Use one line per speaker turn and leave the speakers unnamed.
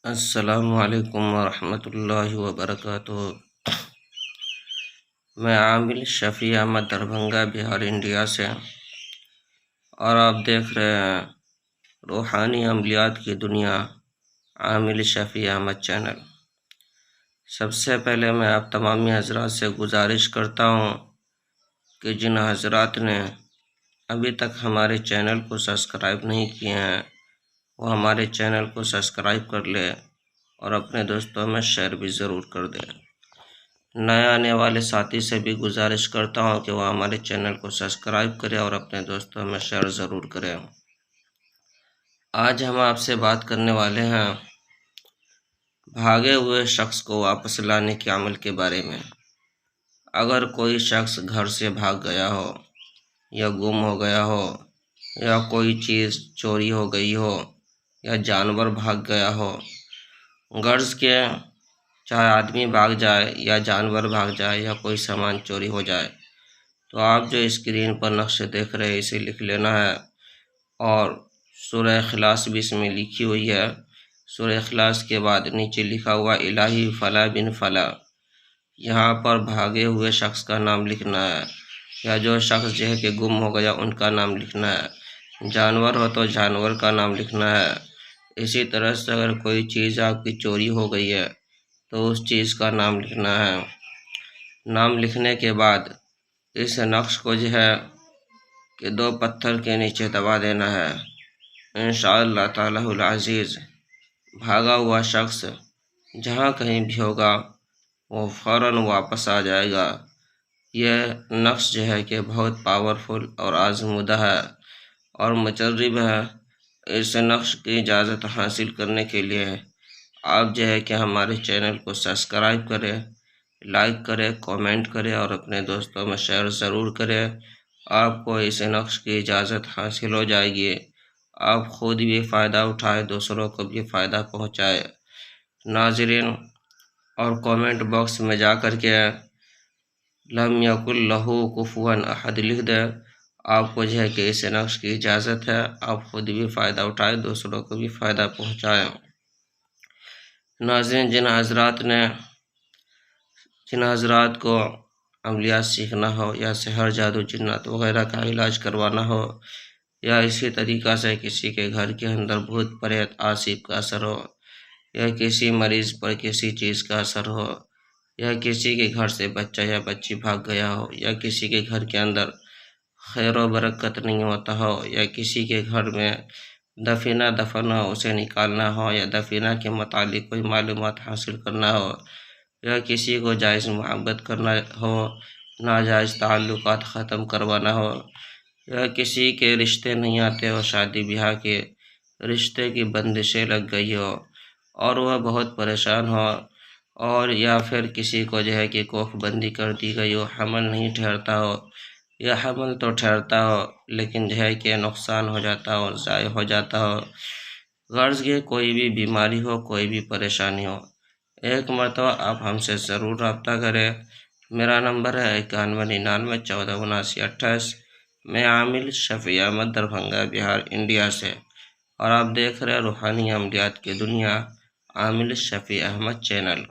السلام علیکم ورحمۃ اللہ وبرکاتہ۔ میں عامل شفیع احمد دربھنگہ بہار انڈیا سے، اور آپ دیکھ رہے ہیں روحانی عملیات کی دنیا عامل شفیع احمد چینل۔ سب سے پہلے میں آپ تمامی حضرات سے گزارش کرتا ہوں کہ جن حضرات نے ابھی تک ہمارے چینل کو سبسکرائب نہیں کیے ہیں وہ ہمارے چینل کو سبسکرائب کر لے اور اپنے دوستوں میں شیئر بھی ضرور کر دیں۔ نئے آنے والے ساتھی سے بھی گزارش کرتا ہوں کہ وہ ہمارے چینل کو سبسکرائب کرے اور اپنے دوستوں میں شیئر ضرور کریں۔ آج ہم آپ سے بات کرنے والے ہیں بھاگے ہوئے شخص کو واپس لانے کے عمل کے بارے میں۔ اگر کوئی شخص گھر سے بھاگ گیا ہو یا گم ہو گیا ہو یا کوئی چیز چوری ہو گئی ہو یا جانور بھاگ گیا ہو، غرض کہ چاہے آدمی بھاگ جائے یا جانور بھاگ جائے یا کوئی سامان چوری ہو جائے، تو آپ جو اسکرین پر نقش دیکھ رہے ہیں اسے لکھ لینا ہے، اور سورہ اخلاص بھی اس میں لکھی ہوئی ہے۔ سورہ اخلاص کے بعد نیچے لکھا ہوا الہی فلاں بن فلاں، یہاں پر بھاگے ہوئے شخص کا نام لکھنا ہے، یا جو شخص جو ہے کہ گم ہو گیا ان کا نام لکھنا ہے، جانور ہو تو جانور کا نام لکھنا ہے۔ اسی طرح سے اگر کوئی چیز آپ کی چوری ہو گئی ہے تو اس چیز کا نام لکھنا ہے۔ نام لکھنے کے بعد اس نقش کو جو ہے کہ 2 پتھر کے نیچے دبا دینا ہے۔ انشاءاللہ تعالی العزیز بھاگا ہوا شخص جہاں کہیں بھی ہوگا وہ فوراً واپس آ جائے گا۔ یہ نقش جو ہے کہ بہت پاورفل اور آزمودہ ہے اور مجرب ہے۔ اس نقش کی اجازت حاصل کرنے کے لیے آپ جو ہے کہ ہمارے چینل کو سبسکرائب کریں، لائک کریں، کامنٹ کریں اور اپنے دوستوں میں شیئر ضرور کریں۔ آپ کو اس نقش کی اجازت حاصل ہو جائے گی، آپ خود بھی فائدہ اٹھائے، دوسروں کو بھی فائدہ پہنچائے۔ ناظرین، اور کامنٹ باکس میں جا کر کے لم یکن لہ کفوا احد لکھ دیں۔ آپ کو جو ہے کہ اس نقش کی اجازت ہے، آپ خود بھی فائدہ اٹھائے، دوسروں کو بھی فائدہ پہنچائیں۔ ناظرین، جن حضرات کو عملیات سیکھنا ہو یا سحر جادو جنات وغیرہ کا علاج کروانا ہو، یا اسی طریقہ سے کسی کے گھر کے اندر بھوت پریت آسیب کا اثر ہو، یا کسی مریض پر کسی چیز کا اثر ہو، یا کسی کے گھر سے بچہ یا بچی بھاگ گیا ہو، یا کسی کے گھر کے اندر خیر و برکت نہیں ہوتا ہو، یا کسی کے گھر میں دفینہ دفن ہو اسے نکالنا ہو، یا دفینہ کے متعلق کوئی معلومات حاصل کرنا ہو، یا کسی کو جائز محبت کرنا ہو، ناجائز تعلقات ختم کروانا ہو، یا کسی کے رشتے نہیں آتے ہو، شادی بیاہ کے رشتے کی بندشیں لگ گئی ہو اور وہ بہت پریشان ہو، اور یا پھر کسی کو جو ہے کہ کوکھ بندی کر دی گئی ہو، حمل نہیں ٹھہرتا ہو، یا حمل تو ٹھہرتا ہو لیکن جو ہے کہ نقصان ہو جاتا ہو، ضائع ہو جاتا ہو، غرض کہ کوئی بھی بیماری ہو، کوئی بھی پریشانی ہو، ایک مرتبہ آپ ہم سے ضرور رابطہ کریں۔ میرا نمبر ہے 9199147928۔ میں عامل شفیع احمد دربھنگہ بہار انڈیا سے، اور آپ دیکھ رہے ہیں روحانی عملیات کی دنیا عامل شفیع احمد چینل۔